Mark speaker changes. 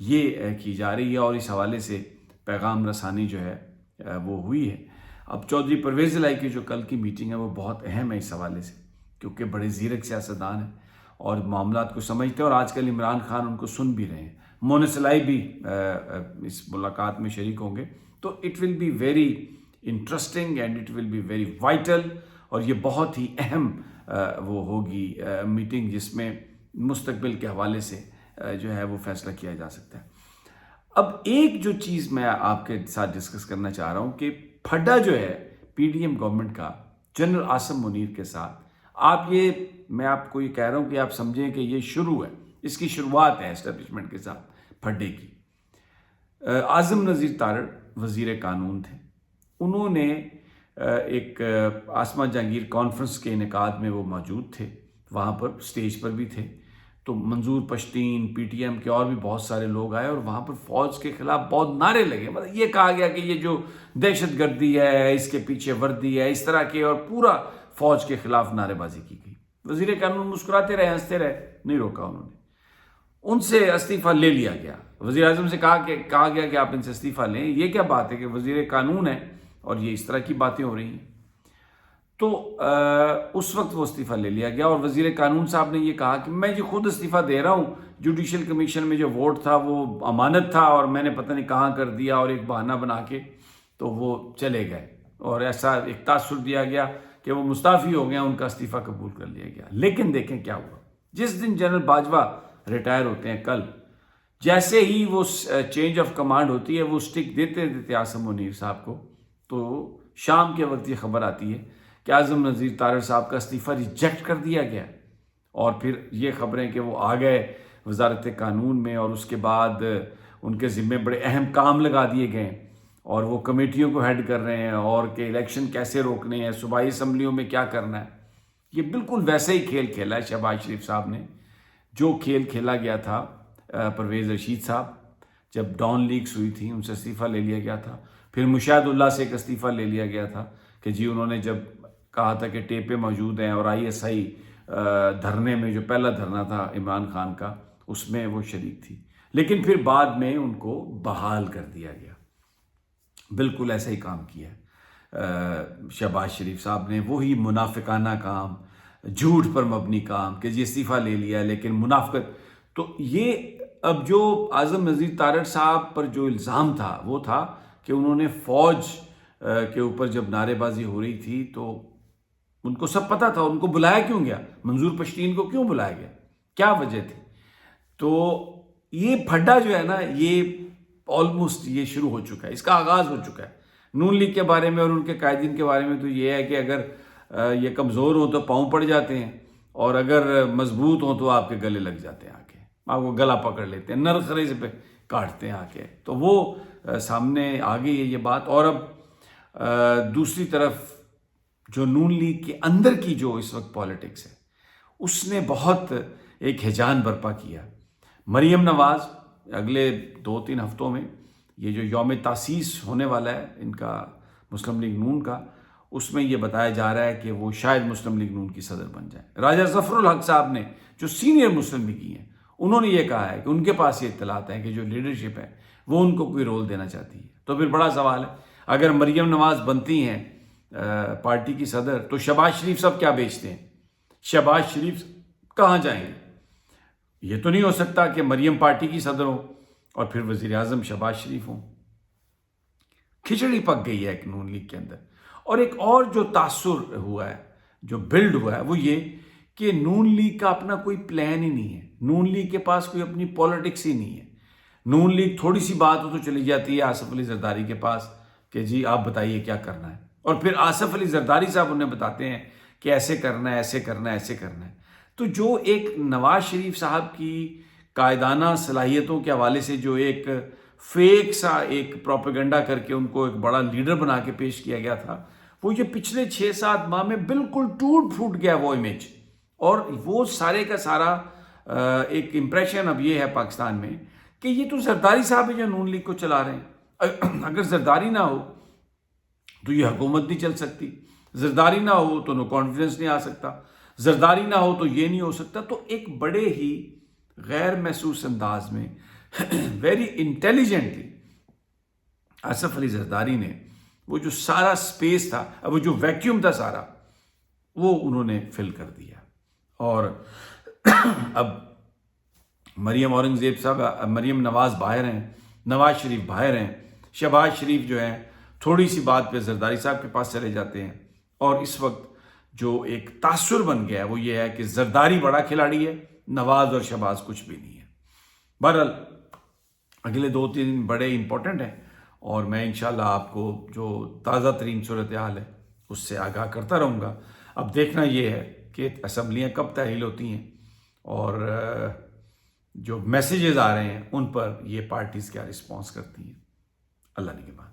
Speaker 1: یہ کی جا رہی ہے اور اس حوالے سے پیغام رسانی جو ہے وہ ہوئی ہے۔ اب چودھری پرویز الہی کی جو کل کی میٹنگ ہے وہ بہت اہم ہے اس حوالے سے، کیونکہ بڑے زیرک سیاستدان ہیں اور معاملات کو سمجھتے ہیں، اور آج کل عمران خان ان کو سن بھی رہے ہیں۔ مونس الہی بھی اس ملاقات میں شریک ہوں گے، تو it will be very interesting and it will be very vital, اور یہ بہت ہی اہم وہ ہوگی میٹنگ جس میں مستقبل کے حوالے سے جو ہے وہ فیصلہ کیا جا سکتا ہے۔ اب ایک جو چیز میں آپ کے ساتھ ڈسکس کرنا چاہ رہا ہوں کہ پھڈا جو ہے پی ڈی ایم گورنمنٹ کا جنرل عاصم منیر کے ساتھ، میں آپ کو یہ کہہ رہا ہوں کہ آپ سمجھیں کہ یہ شروع ہے، اس کی شروعات ہے اسٹیبلشمنٹ کے ساتھ پھڈے کی۔ اعظم نذیر تارڑ وزیر قانون تھے، انہوں نے ایک آسما جہانگیر کانفرنس کے انعقاد میں وہ موجود تھے، وہاں پر سٹیج پر بھی تھے، تو منظور پشتین پی ٹی ایم کے اور بھی بہت سارے لوگ آئے اور وہاں پر فوج کے خلاف بہت نعرے لگے، مطلب یہ کہا گیا کہ یہ جو دہشت گردی ہے، اس کے پیچھے وردی ہے، اس طرح کے، اور پورا فوج کے خلاف نعرے بازی کی گئی۔ وزیر قانون مسکراتے رہے، ہنستے رہے، نہیں روکا انہوں نے، ان سے استعفیٰ لے لیا گیا۔ وزیر اعظم سے کہا گیا کہ آپ ان سے استعفیٰ لیں، یہ کیا بات ہے کہ وزیر قانون ہے اور یہ اس طرح کی باتیں ہو رہی ہیں۔ تو اس وقت وہ استعفیٰ لے لیا گیا اور وزیر قانون صاحب نے یہ کہا کہ میں یہ خود استعفیٰ دے رہا ہوں، جوڈیشل کمیشن میں جو ووٹ تھا وہ امانت تھا اور میں نے پتہ نہیں کہاں کر دیا، اور ایک بہانہ بنا کے تو وہ چلے گئے، اور ایسا ایک تاثر دیا گیا کہ وہ مستعفی ہو گئے، ان کا استعفیٰ قبول کر لیا گیا۔ لیکن دیکھیں کیا ہوا، جس دن جنرل باجوہ ریٹائر ہوتے ہیں کل، جیسے ہی وہ چینج آف کمانڈ ہوتی ہے، وہ سٹک دیتے عاصم منیر صاحب کو، تو شام کے وقت یہ خبر آتی ہے کہ اعظم نذیر تارڑ صاحب کا استعفیٰ ریجیکٹ کر دیا گیا، اور پھر یہ خبریں کہ وہ آ گئے وزارت قانون میں، اور اس کے بعد ان کے ذمے بڑے اہم کام لگا دیے گئے، اور وہ کمیٹیوں کو ہیڈ کر رہے ہیں، اور کہ الیکشن کیسے روکنے ہیں، صوبائی اسمبلیوں میں کیا کرنا ہے۔ یہ بالکل ویسے ہی کھیل کھیلا ہے شہباز شریف صاحب نے جو کھیل کھیلا گیا تھا پرویز رشید صاحب جب ڈان لیکس ہوئی تھی، ان سے استعفیٰ لے لیا گیا تھا، پھر مشاہد اللہ سے ایک استعفیٰ لے لیا گیا تھا کہ جی انہوں نے جب کہا تھا کہ ٹیپیں موجود ہیں، اور آئی ایس آئی دھرنے میں جو پہلا دھرنا تھا عمران خان کا، اس میں وہ شریک تھی، لیکن پھر بعد میں ان کو بحال کر دیا گیا۔ بالکل ایسا ہی کام کیا شہباز شریف صاحب نے، وہی منافقانہ کام، جھوٹ پر مبنی کام کہ جی استعفیٰ لے لیا لیکن منافقت۔ تو یہ اب جو اعظم نذیر تارڑ صاحب پر جو الزام تھا وہ تھا کہ انہوں نے فوج کے اوپر جب نعرے بازی ہو رہی تھی تو ان کو سب پتہ تھا، ان کو بلایا کیوں گیا، منظور پشتین کو کیوں بلایا گیا، کیا وجہ تھی۔ تو یہ پھڈا جو ہے نا، یہ آلموسٹ یہ شروع ہو چکا ہے، اس کا آغاز ہو چکا ہے۔ نون لیگ کے بارے میں اور ان کے قائدین کے بارے میں تو یہ ہے کہ اگر یہ کمزور ہوں تو پاؤں پڑ جاتے ہیں، اور اگر مضبوط ہوں تو آپ کے گلے لگ جاتے ہیں، آ کے آپ کو گلا پکڑ لیتے ہیں، نرخریز پہ کاٹتے ہیں آ کے۔ تو وہ سامنے آ گئی ہے یہ بات۔ اور اب دوسری طرف جو نون لیگ کے اندر کی جو اس وقت پالیٹکس ہے، اس نے بہت ایک ہیجان برپا کیا۔ مریم نواز اگلے 2-3 ہفتوں میں یہ جو یوم تاسیس ہونے والا ہے ان کا مسلم لیگ نون کا، اس میں یہ بتایا جا رہا ہے کہ وہ شاید مسلم لیگ نون کی صدر بن جائیں۔ راجہ ظفر الحق صاحب نے جو سینئر مسلم لیگی ہیں، انہوں نے یہ کہا ہے کہ ان کے پاس یہ اطلاعات ہیں کہ جو لیڈرشپ ہے وہ ان کو کوئی رول دینا چاہتی ہے۔ تو پھر بڑا سوال ہے، اگر مریم نواز بنتی ہیں پارٹی کی صدر تو شہباز شریف صاحب کیا بیچتے ہیں، شہباز شریف کہاں جائیں گے؟ یہ تو نہیں ہو سکتا کہ مریم پارٹی کی صدر ہو اور پھر وزیر اعظم شہباز شریف ہوں۔ کھچڑی پک گئی ہے ایک نون لیگ کے اندر۔ اور ایک اور جو تاثر ہوا ہے، جو بلڈ ہوا ہے، وہ یہ کہ نون لیگ کا اپنا کوئی پلان ہی نہیں ہے، نون لیگ کے پاس کوئی اپنی پولیٹکس ہی نہیں ہے۔ نون لیگ تھوڑی سی بات ہو تو چلی جاتی ہے آصف علی زرداری کے پاس کہ جی آپ بتائیے کیا کرنا ہے، اور پھر آصف علی زرداری صاحب انہیں بتاتے ہیں کہ ایسے کرنا ہے، ایسے کرنا ہے، ایسے کرنا ہے۔ تو جو ایک نواز شریف صاحب کی قائدانہ صلاحیتوں کے حوالے سے جو ایک فیک سا ایک پروپیگنڈا کر کے ان کو ایک بڑا لیڈر بنا کے پیش کیا گیا تھا، وہ یہ پچھلے 6-7 ماہ میں بالکل ٹوٹ پھوٹ گیا وہ امیج، اور وہ سارے کا سارا ایک امپریشن اب یہ ہے پاکستان میں کہ یہ تو زرداری صاحب جو نون لیگ کو چلا رہے ہیں، اگر زرداری نہ ہو تو یہ حکومت نہیں چل سکتی، زرداری نہ ہو تو نو کانفیڈنس نہیں آ سکتا، زرداری نہ ہو تو یہ نہیں ہو سکتا۔ تو ایک بڑے ہی غیر محسوس انداز میں ویری انٹیلیجنٹلی آصف علی زرداری نے وہ جو سارا سپیس تھا، وہ جو ویکیوم تھا سارا، وہ انہوں نے فل کر دیا. اور اب مریم اورنگزیب صاحب، مریم نواز باہر ہیں، نواز شریف باہر ہیں، شہباز شریف جو ہیں تھوڑی سی بات پہ زرداری صاحب کے پاس چلے جاتے ہیں. اور اس وقت جو ایک تاثر بن گیا ہے وہ یہ ہے کہ زرداری بڑا کھلاڑی ہے، نواز اور شہباز کچھ بھی نہیں ہے. بہرحال اگلے 2-3 دن بڑے امپورٹنٹ ہیں، اور میں انشاءاللہ آپ کو جو تازہ ترین صورتحال ہے اس سے آگاہ کرتا رہوں گا. اب دیکھنا یہ ہے کہ اسمبلیاں کب تحلیل ہوتی ہیں اور جو میسیجز آ رہے ہیں ان پر یہ پارٹیز کیا رسپانس کرتی ہیں. اللہ نگہبان.